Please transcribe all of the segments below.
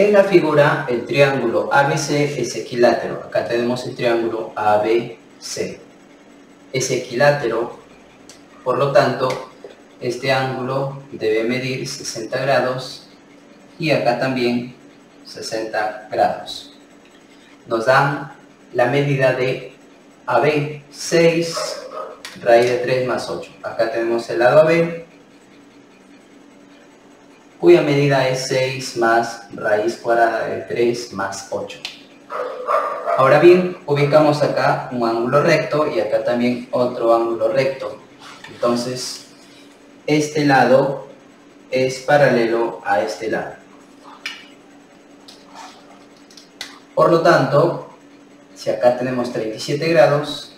En la figura, el triángulo ABC es equilátero. Acá tenemos el triángulo ABC. Es equilátero, por lo tanto, este ángulo debe medir 60 grados y acá también 60 grados. Nos dan la medida de AB, 6 raíz de 3 más 8. Acá tenemos el lado AB, cuya medida es 6 más raíz cuadrada de 3 más 8. Ahora bien, ubicamos acá un ángulo recto y acá también otro ángulo recto. Entonces, este lado es paralelo a este lado. Por lo tanto, si acá tenemos 37 grados,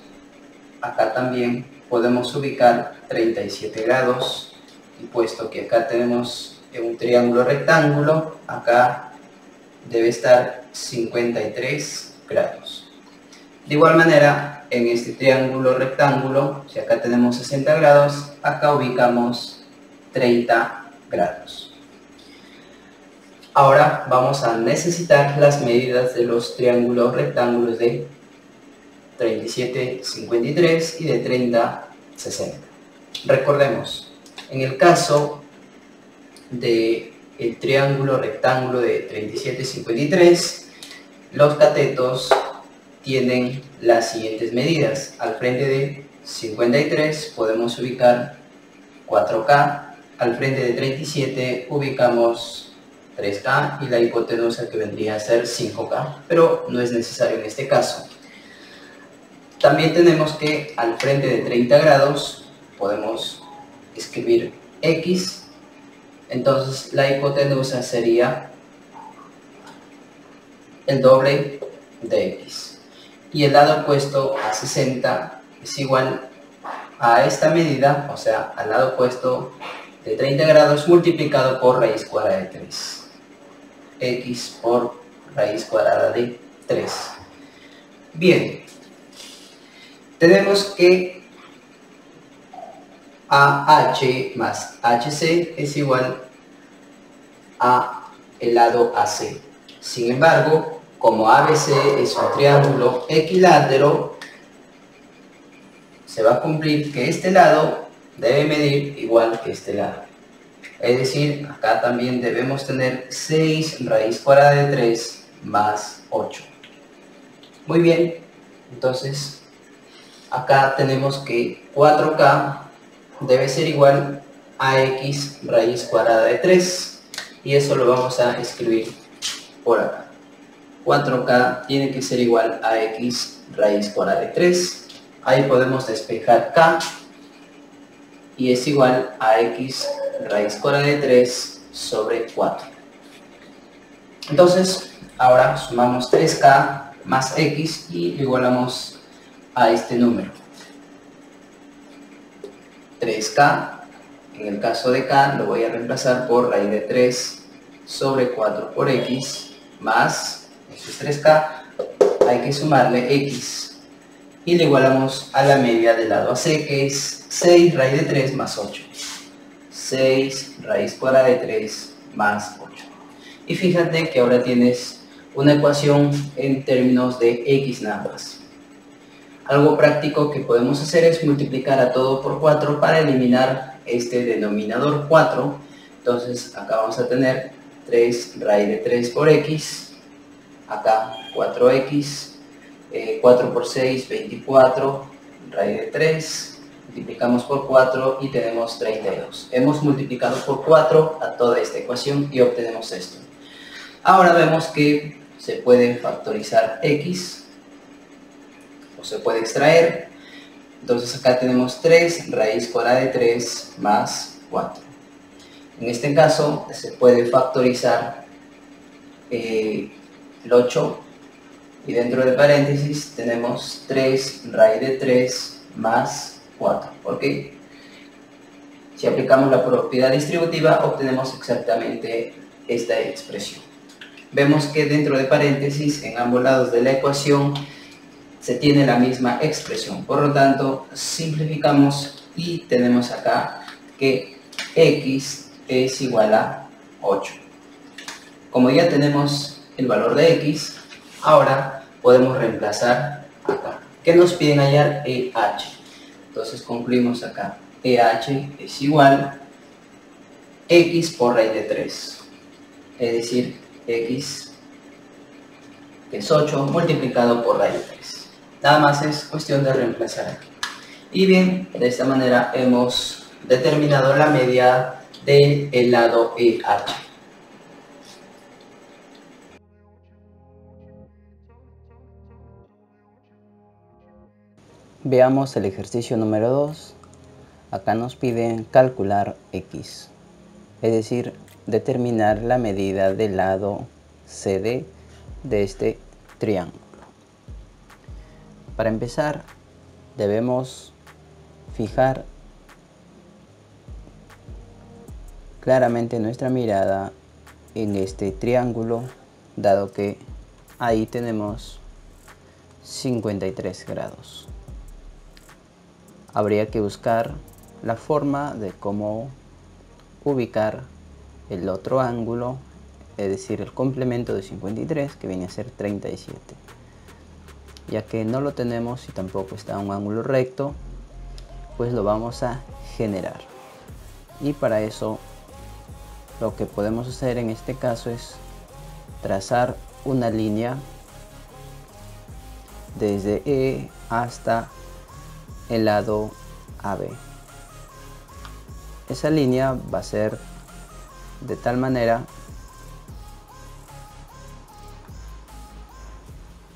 acá también podemos ubicar 37 grados. Y puesto que acá tenemos un triángulo rectángulo, acá debe estar 53 grados. De igual manera, en este triángulo rectángulo, si acá tenemos 60 grados, acá ubicamos 30 grados. Ahora vamos a necesitar las medidas de los triángulos rectángulos de 37, 53 y de 30, 60. Recordemos, en el caso del triángulo rectángulo de 37, 53, los catetos tienen las siguientes medidas. Al frente de 53 podemos ubicar 4K, al frente de 37 ubicamos 3K y la hipotenusa que vendría a ser 5K, pero no es necesario en este caso. También tenemos que al frente de 30 grados podemos escribir X, entonces la hipotenusa sería el doble de X. Y el lado opuesto a 60 es igual a esta medida, o sea, al lado opuesto de 30 grados multiplicado por raíz cuadrada de 3. X por raíz cuadrada de 3. Bien, tenemos que AH más HC es igual a el lado AC. Sin embargo, como ABC es un triángulo equilátero, se va a cumplir que este lado debe medir igual que este lado. Es decir, acá también debemos tener 6 raíz cuadrada de 3 más 8. Muy bien, entonces acá tenemos que 4K debe ser igual a X raíz cuadrada de 3 y eso lo vamos a escribir por acá. 4K tiene que ser igual a X raíz cuadrada de 3. Ahí podemos despejar K y es igual a X raíz cuadrada de 3 sobre 4. Entonces, ahora sumamos 3K más X y lo igualamos a este número. 3K, en el caso de K lo voy a reemplazar por raíz de 3 sobre 4 por X más, esto es 3K, hay que sumarle X y le igualamos a la media del lado AC, que es 6 raíz de 3 más 8. 6 raíz cuadrada de 3 más 8. Y fíjate que ahora tienes una ecuación en términos de X nada más. Algo práctico que podemos hacer es multiplicar a todo por 4 para eliminar este denominador 4. Entonces acá vamos a tener 3 raíz de 3 por X, acá 4X, 4 por 6, 24, raíz de 3, multiplicamos por 4 y tenemos 32. Hemos multiplicado por 4 a toda esta ecuación y obtenemos esto. Ahora vemos que se puede factorizar X, o se puede extraer. Entonces acá tenemos 3 raíz cuadrada de 3 más 4. En este caso se puede factorizar el 8 y dentro de paréntesis tenemos 3 raíz de 3 más 4. ¿Por qué? Si aplicamos la propiedad distributiva obtenemos exactamente esta expresión. Vemos que dentro de paréntesis en ambos lados de la ecuación se tiene la misma expresión, por lo tanto simplificamos y tenemos acá que X es igual a 8. Como ya tenemos el valor de x, ahora podemos reemplazar acá. ¿Qué nos piden hallar? EH. Entonces concluimos acá. EH es igual x por raíz de 3. Es decir, x, que es 8, multiplicado por raíz de 3. Nada más es cuestión de reemplazar aquí. Y bien, de esta manera hemos determinado la media del lado EH. Veamos el ejercicio número 2. Acá nos piden calcular x, es decir, determinar la medida del lado CD de este triángulo. Para empezar, debemos fijar claramente nuestra mirada en este triángulo, dado que ahí tenemos 53 grados. Habría que buscar la forma de cómo ubicar el otro ángulo, es decir, el complemento de 53, que viene a ser 37. Ya que no lo tenemos y tampoco está un ángulo recto, pues lo vamos a generar. Y para eso lo que podemos hacer en este caso es trazar una línea desde E hasta el lado AB. Esa línea va a ser de tal manera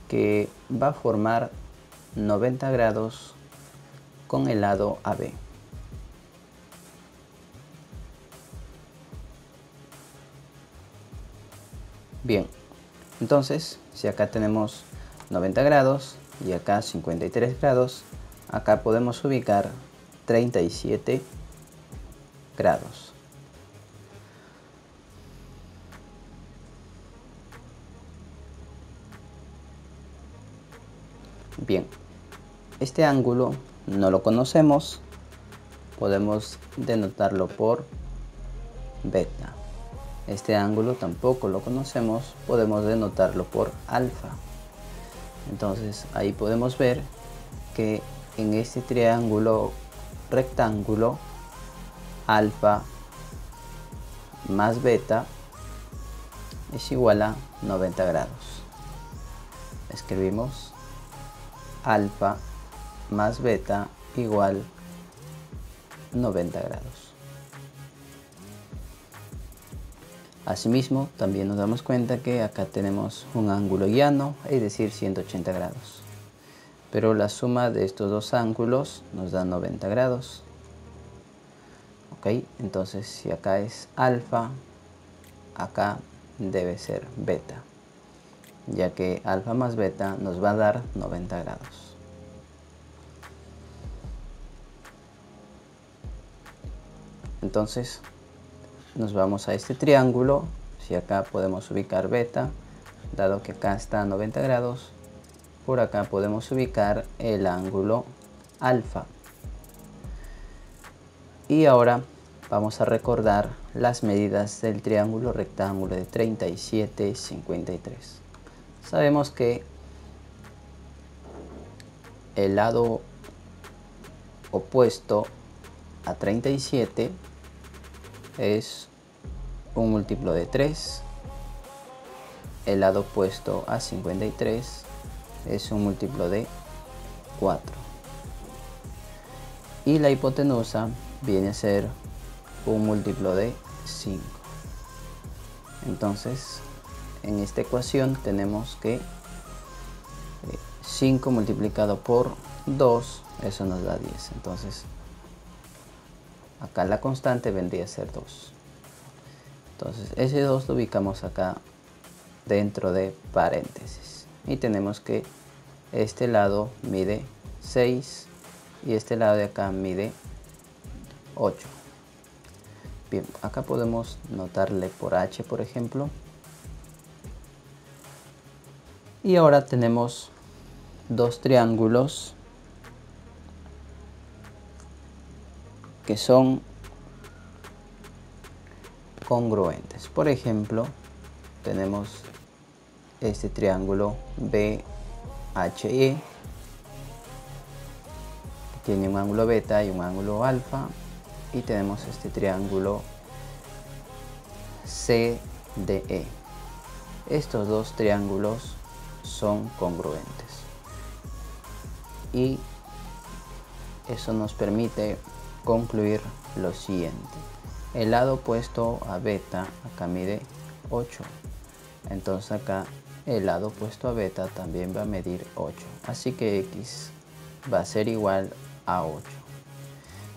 que va a formar 90 grados con el lado AB. Bien, entonces si acá tenemos 90 grados y acá 53 grados, acá podemos ubicar 37 grados. Bien, este ángulo no lo conocemos, podemos denotarlo por beta. Este ángulo tampoco lo conocemos, podemos denotarlo por alfa. Entonces ahí podemos ver que en este triángulo rectángulo, alfa más beta es igual a 90 grados. Escribimos alfa más beta igual 90 grados. Asimismo, también nos damos cuenta que acá tenemos un ángulo llano, es decir, 180 grados. Pero la suma de estos dos ángulos nos da 90 grados. Ok, entonces si acá es alfa, acá debe ser beta, ya que alfa más beta nos va a dar 90 grados. Entonces nos vamos a este triángulo. Si acá podemos ubicar beta, dado que acá está a 90 grados, por acá podemos ubicar el ángulo alfa. Y ahora vamos a recordar las medidas del triángulo rectángulo de 37, 53. Sabemos que el lado opuesto a 37 es un múltiplo de 3. El lado opuesto a 53 es un múltiplo de 4. Y la hipotenusa viene a ser un múltiplo de 5. Entonces, en esta ecuación tenemos que 5 multiplicado por 2, eso nos da 10. Entonces, acá la constante vendría a ser 2. Entonces, ese 2 lo ubicamos acá dentro de paréntesis. Y tenemos que este lado mide 6 y este lado de acá mide 8. Bien, acá podemos notarle por h, por ejemplo. Y ahora tenemos dos triángulos que son congruentes. Por ejemplo, tenemos este triángulo BHE, que tiene un ángulo beta y un ángulo alfa, y tenemos este triángulo CDE. Estos dos triángulos son congruentes y eso nos permite concluir lo siguiente: el lado opuesto a beta acá mide 8, entonces acá el lado opuesto a beta también va a medir 8, así que X va a ser igual a 8.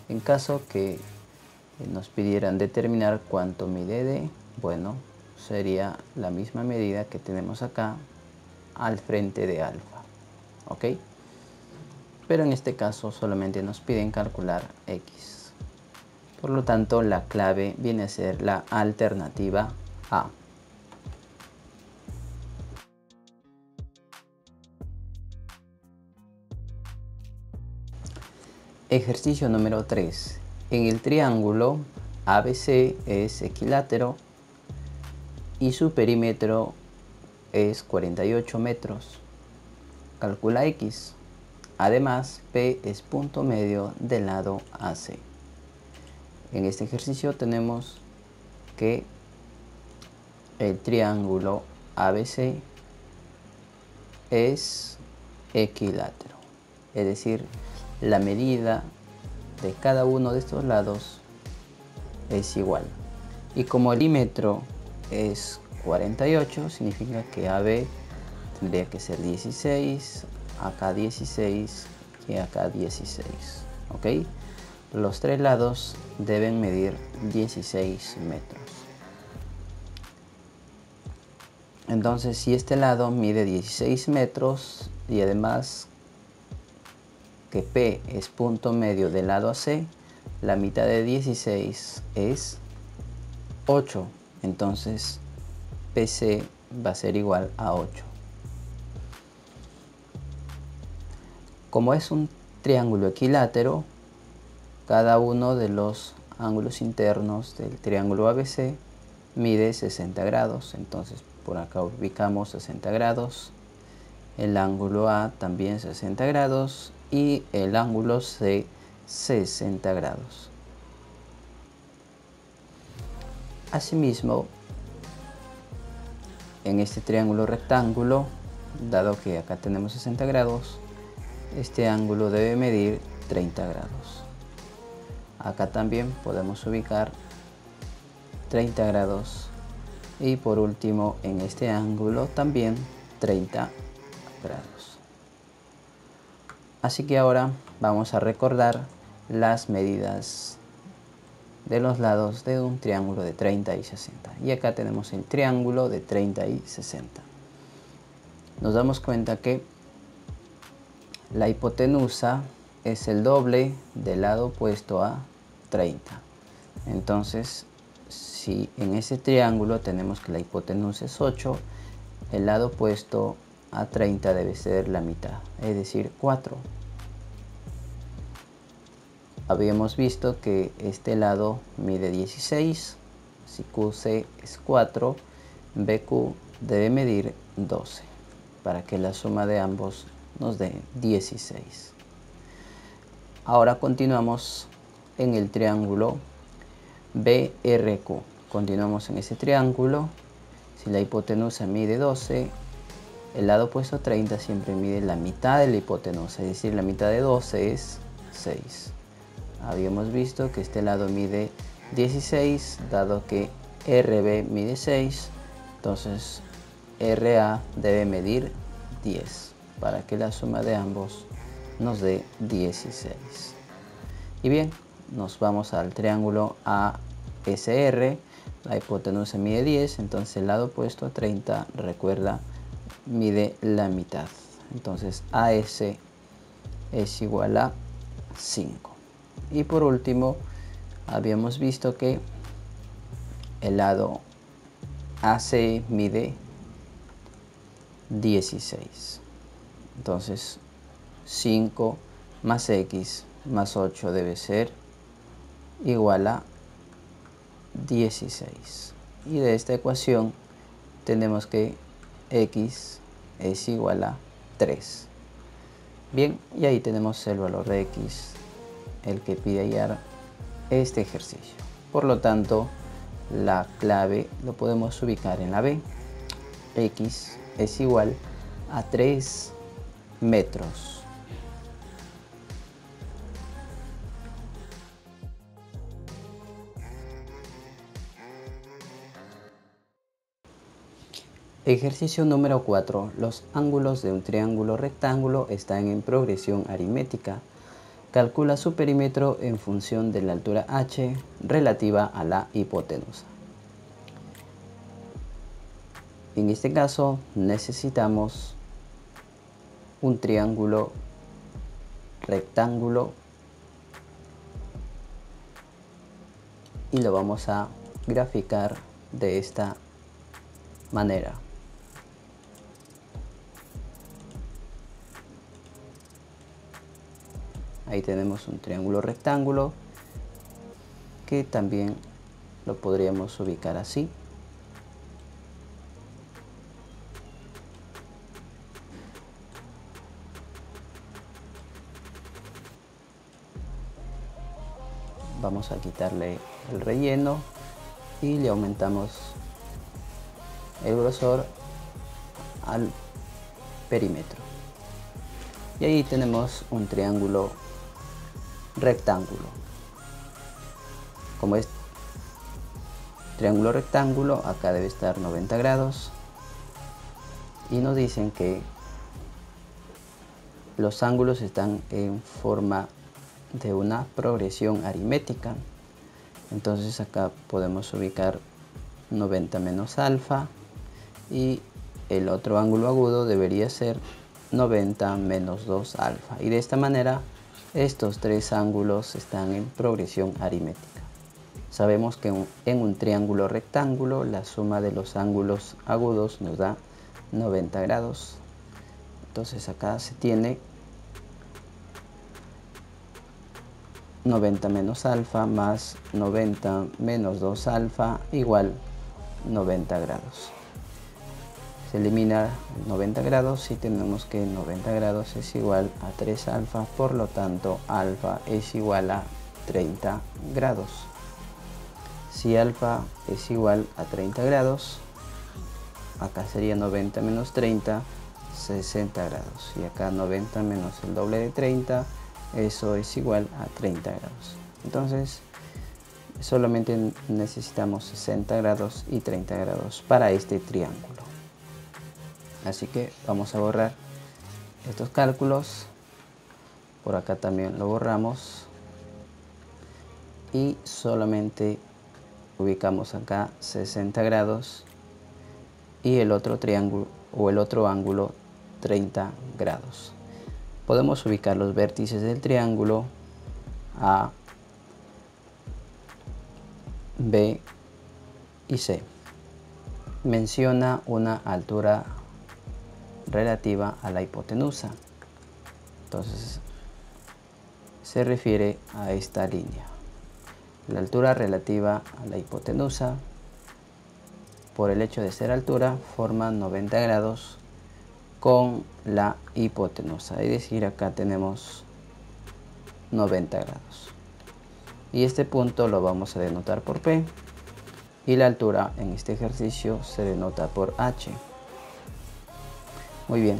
En caso que nos pidieran determinar cuánto mide D, bueno, sería la misma medida que tenemos acá al frente de alfa, ¿ok? Pero en este caso solamente nos piden calcular X. Por lo tanto, la clave viene a ser la alternativa A. Ejercicio número 3. En el triángulo ABC es equilátero y su perímetro es 48 metros. Calcula X. Además, P es punto medio del lado AC. En este ejercicio tenemos que el triángulo ABC es equilátero, es decir, la medida de cada uno de estos lados es igual. Y como el perímetro es 48, significa que AB tendría que ser 16, acá 16 y acá 16, ¿ok? Los tres lados deben medir 16 metros. Entonces, si este lado mide 16 metros y además que P es punto medio del lado AC, la mitad de 16 es 8. Entonces, PC va a ser igual a 8. Como es un triángulo equilátero, cada uno de los ángulos internos del triángulo ABC mide 60 grados. Entonces, por acá ubicamos 60 grados. El ángulo A también 60 grados y el ángulo C 60 grados. Asimismo, en este triángulo rectángulo, dado que acá tenemos 60 grados, este ángulo debe medir 30 grados. Acá también podemos ubicar 30 grados y por último en este ángulo también 30 grados. Así que ahora vamos a recordar las medidas de los lados de un triángulo de 30 y 60. Y acá tenemos el triángulo de 30 y 60. Nos damos cuenta que la hipotenusa es el doble del lado opuesto a 30. Entonces, si en ese triángulo tenemos que la hipotenusa es 8, el lado opuesto a 30 debe ser la mitad, es decir, 4. Habíamos visto que este lado mide 16, si QC es 4, BQ debe medir 12, para que la suma de ambos nos dé 16. Ahora continuamos en el triángulo BRQ. Continuamos en ese triángulo. Si la hipotenusa mide 12, el lado opuesto a 30 siempre mide la mitad de la hipotenusa, es decir, la mitad de 12 es 6. Habíamos visto que este lado mide 16, dado que RB mide 6, entonces RA debe medir 10, para que la suma de ambos nos dé 16. Y bien, nos vamos al triángulo ASR. La hipotenusa mide 10, entonces el lado opuesto a 30, recuerda, mide la mitad. Entonces AS es igual a 5. Y por último, habíamos visto que el lado AC mide 16. Entonces 5 más X más 8 debe ser igual a 16. Y de esta ecuación tenemos que x es igual a 3. Bien, y ahí tenemos el valor de x, el que pide hallar este ejercicio. Por lo tanto, la clave lo podemos ubicar en la B. X es igual a 3 metros. Ejercicio número 4. Los ángulos de un triángulo rectángulo están en progresión aritmética. Calcula su perímetro en función de la altura h relativa a la hipotenusa. En este caso necesitamos un triángulo rectángulo y lo vamos a graficar de esta manera. Ahí tenemos un triángulo rectángulo que también lo podríamos ubicar así. Vamos a quitarle el relleno y le aumentamos el grosor al perímetro. Y ahí tenemos un triángulo rectángulo. Como es triángulo rectángulo, acá debe estar 90 grados. Y nos dicen que los ángulos están en forma de una progresión aritmética. Entonces acá podemos ubicar 90 menos alfa y el otro ángulo agudo debería ser 90 menos 2 alfa. Y de esta manera estos tres ángulos están en progresión aritmética. Sabemos que en un triángulo rectángulo la suma de los ángulos agudos nos da 90 grados. Entonces acá se tiene 90 menos alfa más 90 menos 2 alfa igual 90 grados. Se elimina 90 grados y tenemos que 90 grados es igual a 3 alfa, por lo tanto alfa es igual a 30 grados. Si alfa es igual a 30 grados, acá sería 90 menos 30, 60 grados. Y acá 90 menos el doble de 30, eso es igual a 30 grados. Entonces solamente necesitamos 60 grados y 30 grados para este triángulo. Así que vamos a borrar estos cálculos. Por acá también lo borramos. Y solamente ubicamos acá 60 grados y el otro triángulo o el otro ángulo 30 grados. Podemos ubicar los vértices del triángulo A, B y C. Menciona una altura relativa a la hipotenusa. Entonces se refiere a esta línea. La altura relativa a la hipotenusa, por el hecho de ser altura, forma 90 grados con la hipotenusa. Es decir, acá tenemos 90 grados. Y este punto lo vamos a denotar por P. Y la altura en este ejercicio se denota por H. Muy bien,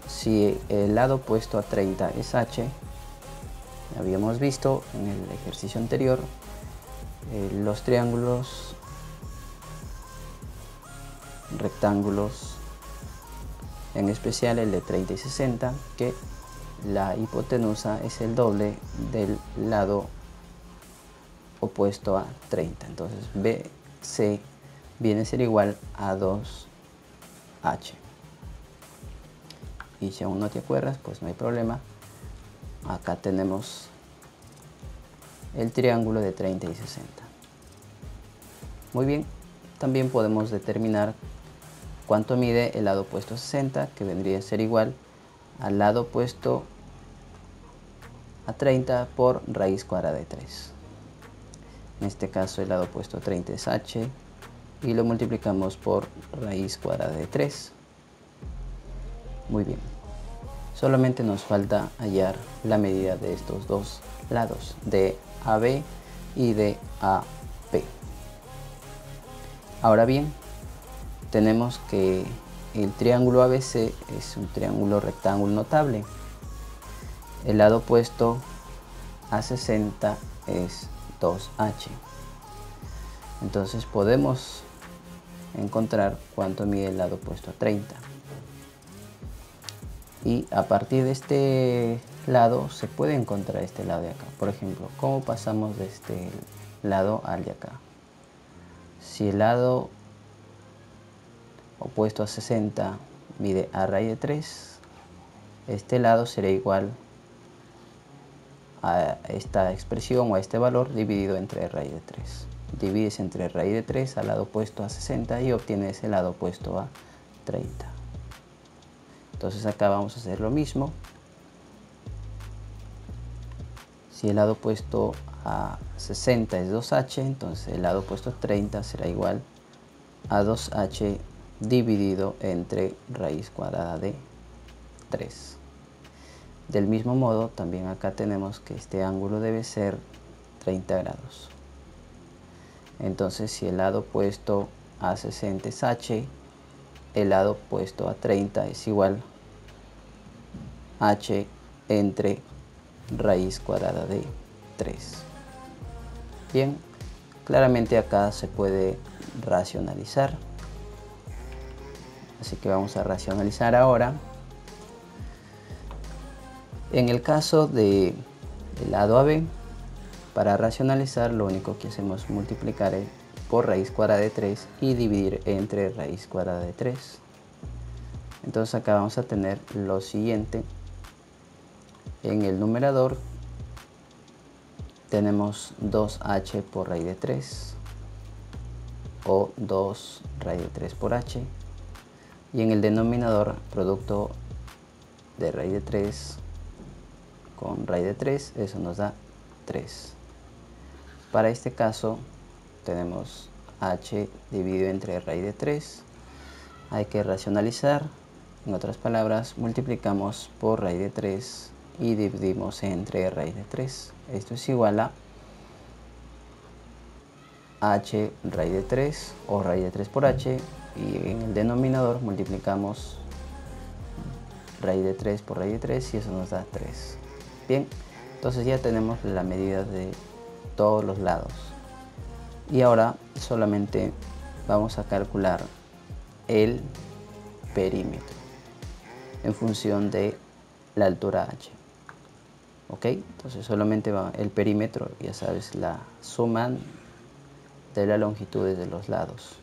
si el lado opuesto a 30 es h, habíamos visto en el ejercicio anterior los triángulos rectángulos, en especial el de 30 y 60, que la hipotenusa es el doble del lado opuesto a 30. Entonces BC viene a ser igual a 2H. Y si aún no te acuerdas, pues no hay problema. Acá tenemos el triángulo de 30 y 60. Muy bien, también podemos determinar cuánto mide el lado opuesto a 60, que vendría a ser igual al lado opuesto a 30 por raíz cuadrada de 3. En este caso el lado opuesto a 30 es h y lo multiplicamos por raíz cuadrada de 3. Muy bien. Solamente nos falta hallar la medida de estos dos lados, de AB y de AP. Ahora bien, tenemos que el triángulo ABC es un triángulo rectángulo notable. El lado opuesto a 60 es 2H. Entonces podemos encontrar cuánto mide el lado opuesto a 30. Y a partir de este lado se puede encontrar este lado de acá. Por ejemplo, ¿cómo pasamos de este lado al de acá? Si el lado opuesto a 60 mide a raíz de 3, este lado será igual a esta expresión o a este valor dividido entre raíz de 3. Divides entre raíz de 3 al lado opuesto a 60 y obtienes el lado opuesto a 30. Entonces acá vamos a hacer lo mismo. Si el lado opuesto a 60 es 2h, entonces el lado opuesto a 30 será igual a 2h dividido entre raíz cuadrada de 3. Del mismo modo, también acá tenemos que este ángulo debe ser 30 grados. Entonces, si el lado opuesto a 60 es h, el lado opuesto a 30 es igual a h entre raíz cuadrada de 3. Bien, claramente acá se puede racionalizar. Así que vamos a racionalizar ahora. En el caso del lado AB, para racionalizar lo único que hacemos es multiplicar por raíz cuadrada de 3 y dividir entre raíz cuadrada de 3. Entonces acá vamos a tener lo siguiente. En el numerador tenemos 2h por raíz de 3 o 2 raíz de 3 por h. Y en el denominador, producto de raíz de 3 con raíz de 3, eso nos da 3. Para este caso tenemos h dividido entre raíz de 3. Hay que racionalizar. En otras palabras, multiplicamos por raíz de 3 y dividimos entre raíz de 3. Esto es igual a h raíz de 3 o raíz de 3 por h, y en el denominador multiplicamos raíz de 3 por raíz de 3 y eso nos da 3. Bien, entonces ya tenemos la medida de todos los lados. Y ahora solamente vamos a calcular el perímetro en función de la altura h. Ok, entonces solamente va el perímetro, ya sabes, la suma de las longitudes de los lados.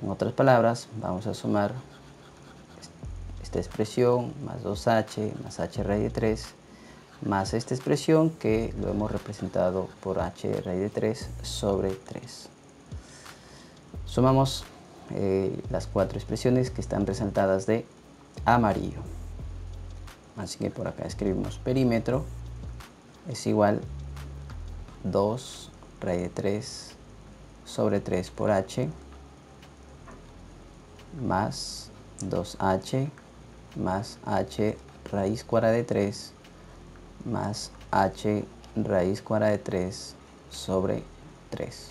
En otras palabras, vamos a sumar esta expresión más 2h más h raíz de 3 más esta expresión que lo hemos representado por h raíz de 3 sobre 3. Sumamos las cuatro expresiones que están resaltadas de amarillo. Así que por acá escribimos perímetro es igual 2 raíz de 3 sobre 3 por h más 2h más h raíz cuadrada de 3 más h raíz cuadrada de 3 sobre 3.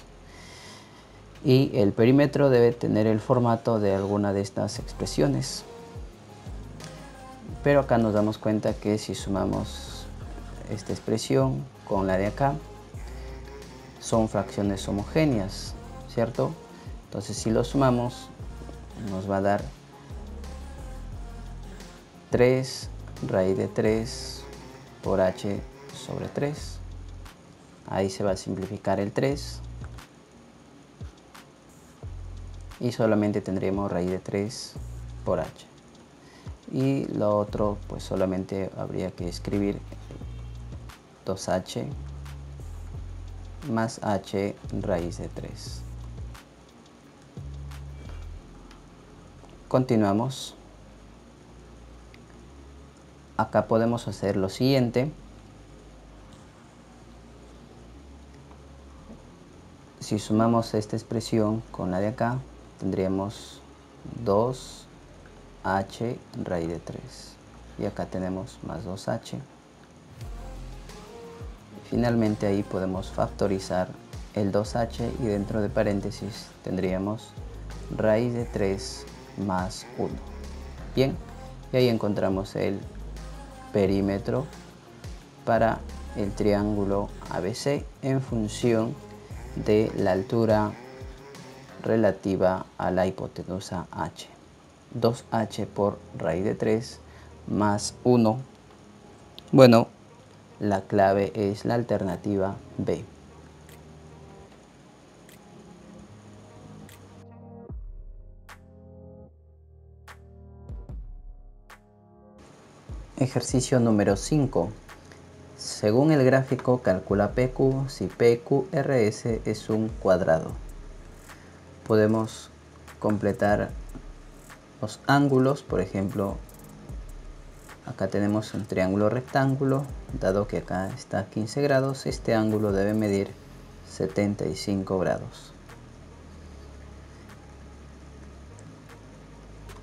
Y el perímetro debe tener el formato de alguna de estas expresiones. Pero acá nos damos cuenta que si sumamos esta expresión con la de acá, son fracciones homogéneas, ¿cierto? Entonces si lo sumamos, nos va a dar 3 raíz de 3 por h sobre 3. Ahí se va a simplificar el 3. Y solamente tendremos raíz de 3 por h. Y lo otro, pues solamente habría que escribir 2h más h raíz de 3. Continuamos. Acá podemos hacer lo siguiente. si sumamos esta expresión con la de acá, tendríamos 2h raíz de 3. Y acá tenemos más 2h. Finalmente ahí podemos factorizar el 2h y dentro de paréntesis tendríamos raíz de 3 más 1. Bien, y ahí encontramos el perímetro para el triángulo ABC en función de la altura relativa a la hipotenusa h. 2h por raíz de 3 más 1. Bueno, la clave es la alternativa B. Ejercicio número 5. Según el gráfico, calcula PQ si PQRS es un cuadrado. Podemos completar los ángulos, por ejemplo, acá tenemos un triángulo rectángulo, dado que acá está 15 grados, este ángulo debe medir 75 grados.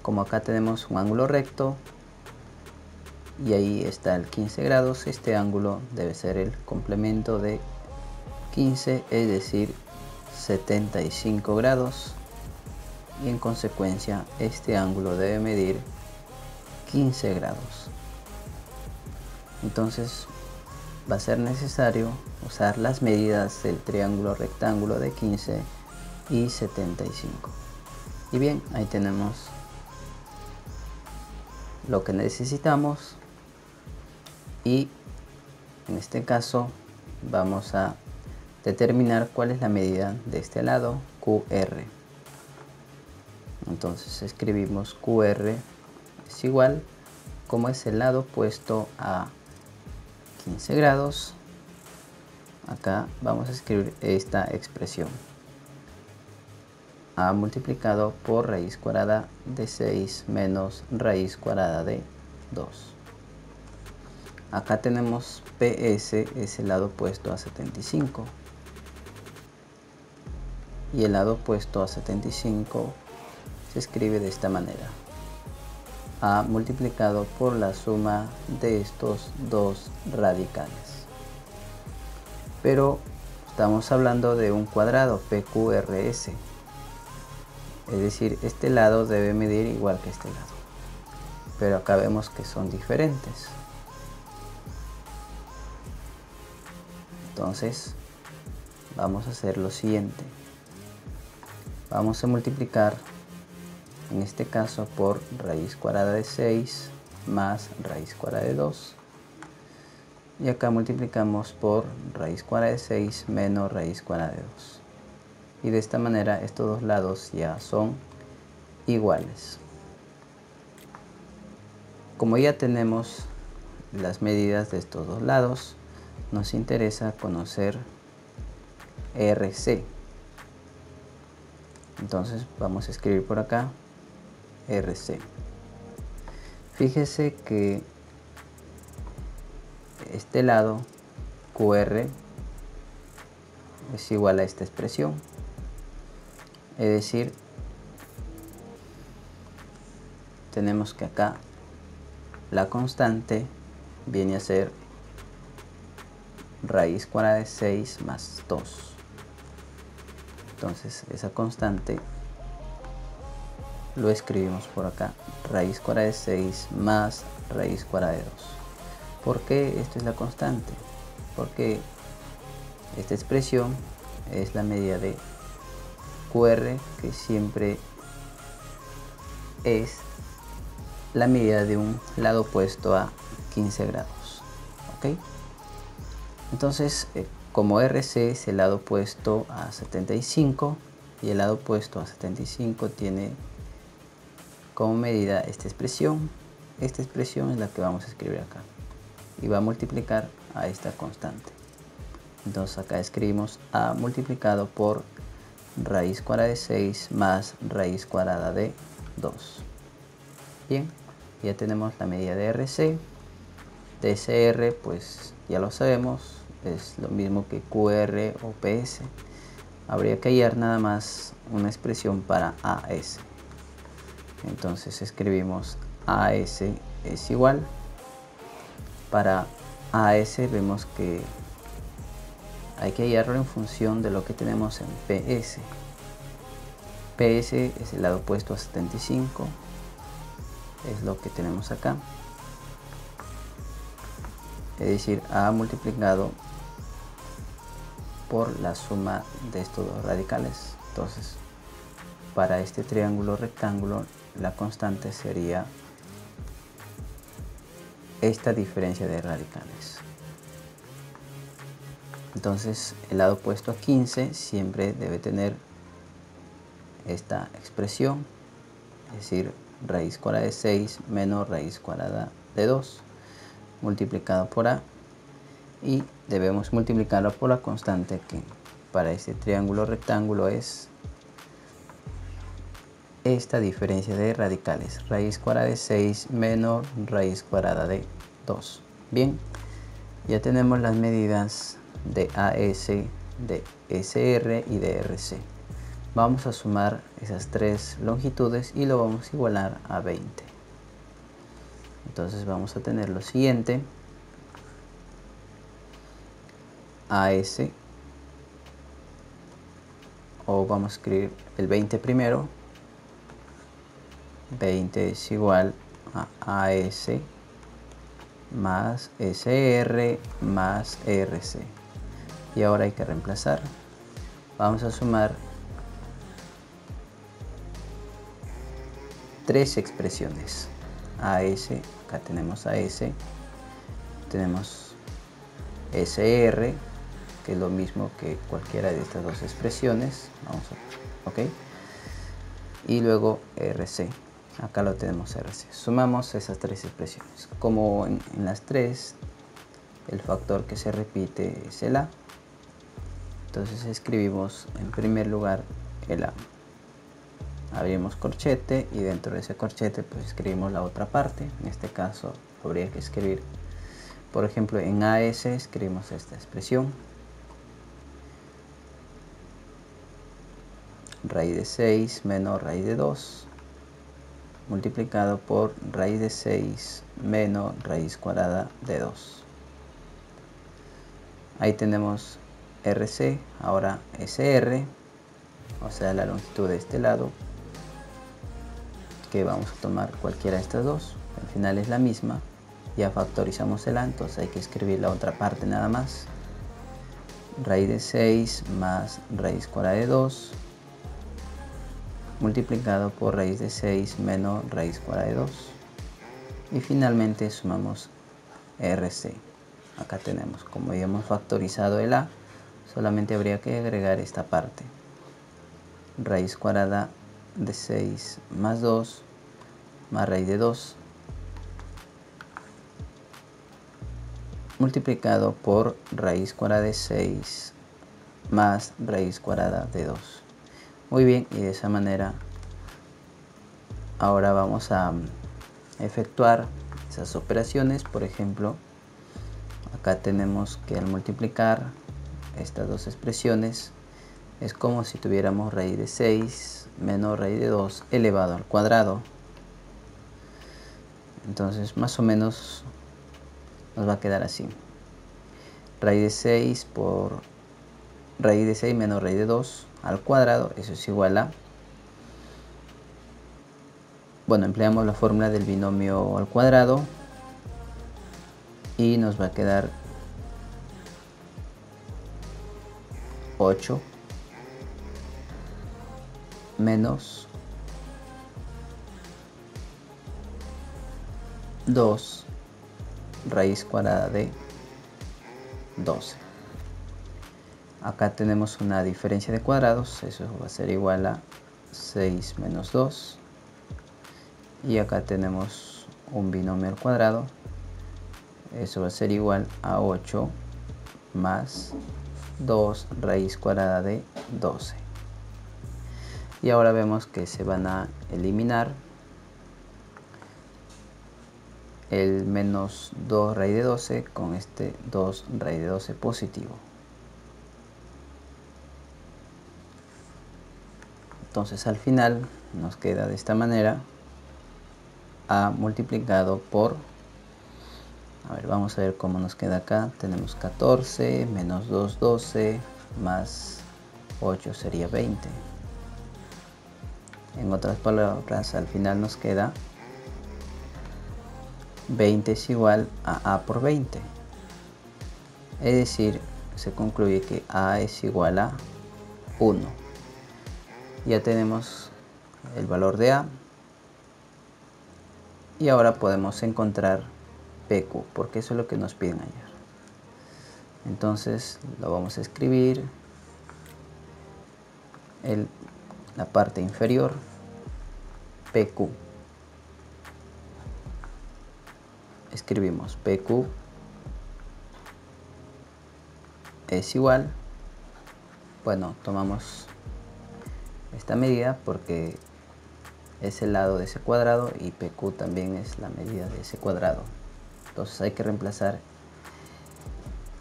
Como acá tenemos un ángulo recto, y ahí está el 15 grados, este ángulo debe ser el complemento de 15, es decir, 75 grados, y en consecuencia este ángulo debe medir 15 grados. Entonces va a ser necesario usar las medidas del triángulo rectángulo de 15 y 75. Y bien, ahí tenemos lo que necesitamos. Y en este caso vamos a determinar cuál es la medida de este lado, QR. Entonces escribimos QR es igual, como es el lado opuesto a 15 grados, acá vamos a escribir esta expresión. A multiplicado por raíz cuadrada de 6 menos raíz cuadrada de 2. Acá tenemos PS, es el lado opuesto a 75. Y el lado opuesto a 75 se escribe de esta manera. A multiplicado por la suma de estos dos radicales. Pero estamos hablando de un cuadrado, PQRS. Es decir, este lado debe medir igual que este lado. Pero acá vemos que son diferentes. Entonces, vamos a hacer lo siguiente. Vamos a multiplicar, en este caso, por raíz cuadrada de 6 más raíz cuadrada de 2. Y acá multiplicamos por raíz cuadrada de 6 menos raíz cuadrada de 2. Y de esta manera estos dos lados ya son iguales. Como ya tenemos las medidas de estos dos lados, nos interesa conocer RC. Entonces vamos a escribir por acá RC. Fíjese que este lado QR es igual a esta expresión. Es decir, tenemos que acá la constante viene a ser raíz cuadrada de 6 más 2. Entonces esa constante lo escribimos por acá, raíz cuadrada de 6 más raíz cuadrada de 2. ¿Por qué esto es la constante? Porque esta expresión es la medida de QR, que siempre es la medida de un lado opuesto a 15 grados. ¿Ok? Entonces, como RC es el lado opuesto a 75 y el lado opuesto a 75 tiene como medida esta expresión es la que vamos a escribir acá y va a multiplicar a esta constante. Entonces acá escribimos A multiplicado por raíz cuadrada de 6 más raíz cuadrada de 2. Bien, ya tenemos la medida de RC. De SR pues ya lo sabemos, es lo mismo que QR o PS. habría que hallar nada más una expresión para AS. Entonces escribimos AS es igual. Para AS vemos que hay que hallarlo en función de lo que tenemos en PS. PS es el lado opuesto a 75, es lo que tenemos acá. Es decir, A multiplicado por la suma de estos dos radicales. Entonces, para este triángulo rectángulo, la constante sería esta diferencia de radicales. Entonces, el lado opuesto a 15 siempre debe tener esta expresión, es decir, raíz cuadrada de 6 menos raíz cuadrada de 2 multiplicado por A, y debemos multiplicarlo por la constante que para este triángulo rectángulo es esta diferencia de radicales, raíz cuadrada de 6 menos raíz cuadrada de 2. Bien, ya tenemos las medidas de AS, de SR y de RC. Vamos a sumar esas tres longitudes y lo vamos a igualar a 20. Entonces vamos a tener lo siguiente: AS, o vamos a escribir el 20 primero. 20 es igual a AS más SR más RC. Y ahora hay que reemplazar. Vamos a sumar tres expresiones. AS, acá tenemos AS, tenemos SR, que es lo mismo que cualquiera de estas dos expresiones. Ok. Y luego RC. Acá lo tenemos RC. Sumamos esas tres expresiones. Como en las tres, el factor que se repite es el A. Entonces escribimos en primer lugar el A. Abrimos corchete y dentro de ese corchete pues escribimos la otra parte. En este caso habría que escribir, por ejemplo, en AS escribimos esta expresión: raíz de 6 menos raíz de 2 multiplicado por raíz de 6 menos raíz cuadrada de 2. Ahí tenemos RC, ahora SR, o sea la longitud de este lado, que vamos a tomar cualquiera de estas dos, al final es la misma. Ya factorizamos el A, entonces hay que escribir la otra parte nada más: raíz de 6 más raíz cuadrada de 2 multiplicado por raíz de 6 menos raíz cuadrada de 2, y finalmente sumamos RC. Acá tenemos, como ya hemos factorizado el A, solamente habría que agregar esta parte: raíz cuadrada de 6 más 2 más raíz de 2 multiplicado por raíz cuadrada de 6 más raíz cuadrada de 2. Muy bien, y de esa manera ahora vamos a efectuar esas operaciones. Por ejemplo, acá tenemos que al multiplicar estas dos expresiones es como si tuviéramos raíz de 6 menos raíz de 2 elevado al cuadrado. Entonces más o menos nos va a quedar así: raíz de 6 por raíz de 6 menos raíz de 2 al cuadrado, eso es igual a, bueno, empleamos la fórmula del binomio al cuadrado y nos va a quedar 8 menos 2 raíz cuadrada de 12. Acá tenemos una diferencia de cuadrados, eso va a ser igual a 6 menos 2. Y acá tenemos un binomio al cuadrado, eso va a ser igual a 8 más 2 raíz cuadrada de 12. Y ahora vemos que se van a eliminar el menos 2 raíz de 12 con este 2 raíz de 12 positivo. Entonces al final nos queda de esta manera: a multiplicado por, a ver, vamos a ver cómo nos queda acá. Tenemos 14 menos 2, 12, más 8 sería 20. En otras palabras, al final nos queda 20 es igual a por 20. Es decir, se concluye que a es igual a 1. Ya tenemos el valor de a. Y ahora podemos encontrar PQ, porque eso es lo que nos piden hallar. Entonces lo vamos a escribir en la parte inferior, PQ. Escribimos PQ es igual, bueno, tomamos esta medida porque es el lado de ese cuadrado y PQ también es la medida de ese cuadrado. Entonces hay que reemplazar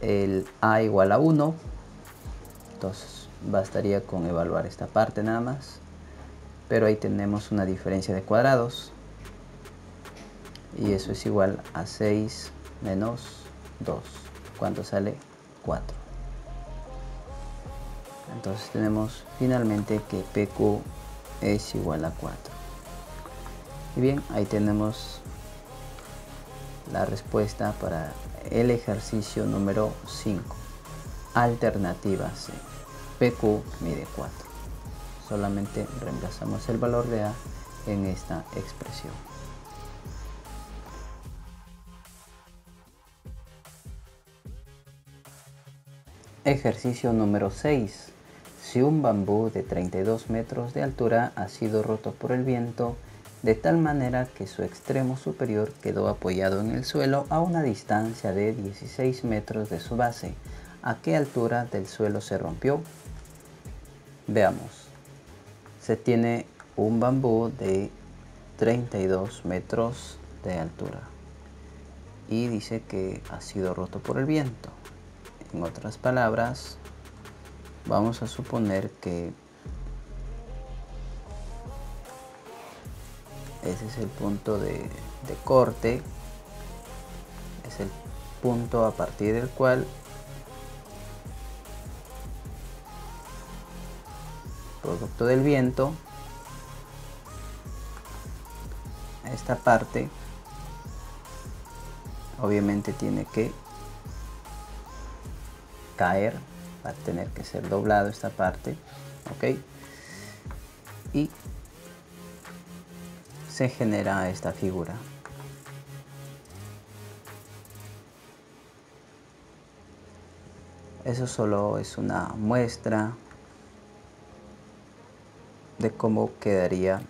el a igual a 1. Entonces bastaría con evaluar esta parte nada más, pero ahí tenemos una diferencia de cuadrados y eso es igual a 6 menos 2. ¿Cuánto sale? 4. Entonces tenemos finalmente que PQ es igual a 4. Y bien, ahí tenemos la respuesta para el ejercicio número 5. Alternativa C. PQ mide 4. Solamente reemplazamos el valor de a en esta expresión. Ejercicio número 6. Si un bambú de 32 metros de altura ha sido roto por el viento de tal manera que su extremo superior quedó apoyado en el suelo a una distancia de 16 metros de su base, ¿a qué altura del suelo se rompió? Veamos. Se tiene un bambú de 32 metros de altura y dice que ha sido roto por el viento. En otras palabras, vamos a suponer que ese es el punto de corte, es el punto a partir del cual producto del viento, esta parte obviamente tiene que caer, va a tener que ser doblado esta parte, ok, y se genera esta figura. Eso solo es una muestra de cómo quedaría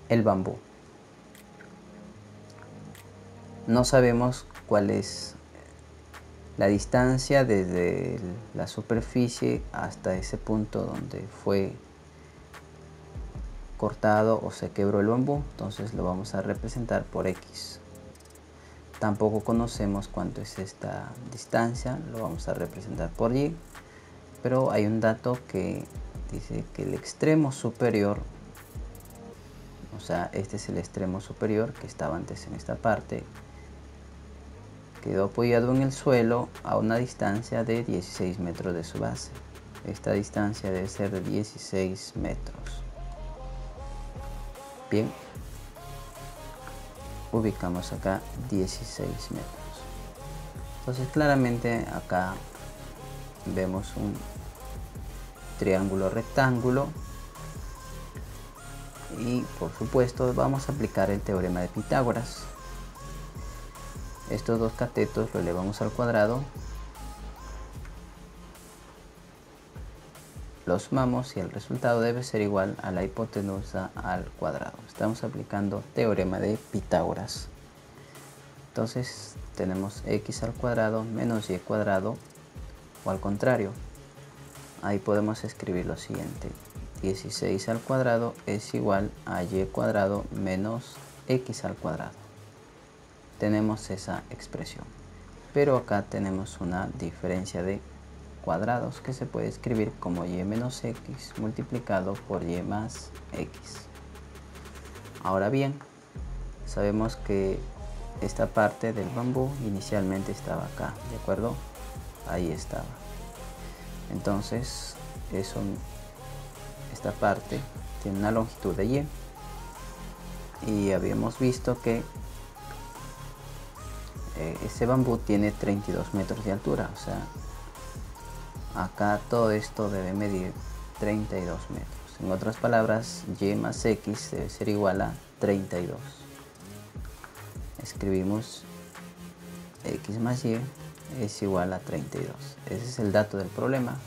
el bambú. No sabemos cuál es la distancia desde la superficie hasta ese punto donde fue cortado o se quebró el bambú, entonces lo vamos a representar por X. Tampoco conocemos cuánto es esta distancia, lo vamos a representar por Y, pero hay un dato que dice que el extremo superior, o sea, este es el extremo superior que estaba antes en esta parte, quedó apoyado en el suelo a una distancia de 16 metros de su base. Esta distancia debe ser de 16 metros. Bien, ubicamos acá 16 metros. Entonces claramente acá vemos un triángulo rectángulo y por supuesto vamos a aplicar el teorema de Pitágoras. Estos dos catetos lo elevamos al cuadrado, los sumamos y el resultado debe ser igual a la hipotenusa al cuadrado. Estamos aplicando teorema de Pitágoras. Entonces tenemos x al cuadrado menos y cuadrado, o al contrario. Ahí podemos escribir lo siguiente: 16 al cuadrado es igual a y cuadrado menos x al cuadrado. Tenemos esa expresión, pero acá tenemos una diferencia de cuadrados, que se puede escribir como y menos x multiplicado por y más x. Ahora bien, sabemos que esta parte del bambú inicialmente estaba acá, ¿de acuerdo? Ahí estaba. Entonces, esta parte tiene una longitud de y habíamos visto que ese bambú tiene 32 metros de altura, o sea, acá todo esto debe medir 32 metros. En otras palabras, y más x debe ser igual a 32. Escribimos x más y es igual a 32. Ese es el dato del problema.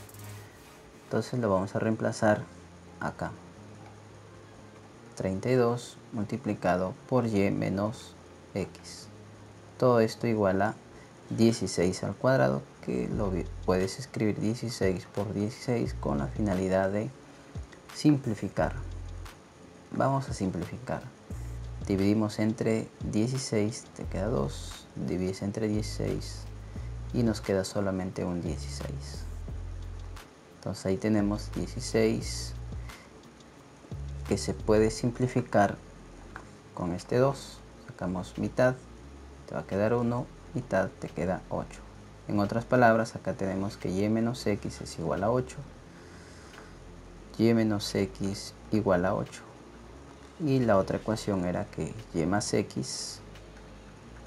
Entonces lo vamos a reemplazar acá. 32 multiplicado por y menos x. Todo esto igual a 16 al cuadrado, que lo puedes escribir 16 por 16 con la finalidad de simplificar. Vamos a simplificar. Dividimos entre 16, te queda 2, divides entre 16 y nos queda solamente un 16. Entonces ahí tenemos 16, que se puede simplificar con este 2. Sacamos mitad, te va a quedar 1, mitad te queda 8. En otras palabras, acá tenemos que y menos x es igual a 8. Y menos x igual a 8. Y la otra ecuación era que y más x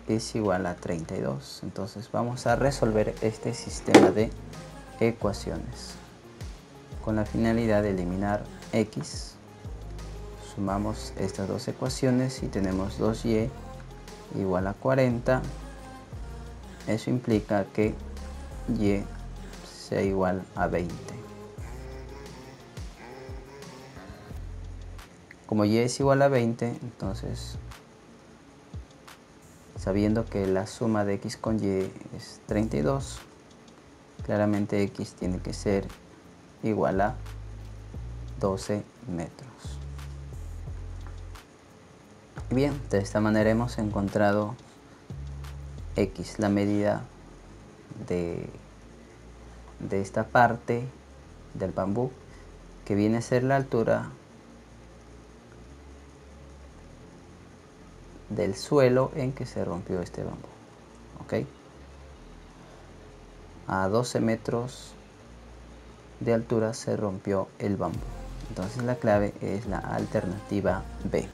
es igual a 32. Entonces vamos a resolver este sistema de ecuaciones con la finalidad de eliminar x. Sumamos estas dos ecuaciones y tenemos 2y igual a 40. Eso implica que y sea igual a 20. Como y es igual a 20, entonces, sabiendo que la suma de x con y es 32, claramente x tiene que ser igual a 12 metros. Bien, de esta manera hemos encontrado x, la medida de esta parte del bambú, que viene a ser la altura del suelo en que se rompió este bambú. ¿Ok? A 12 metros de altura se rompió el bambú. Entonces la clave es la alternativa B.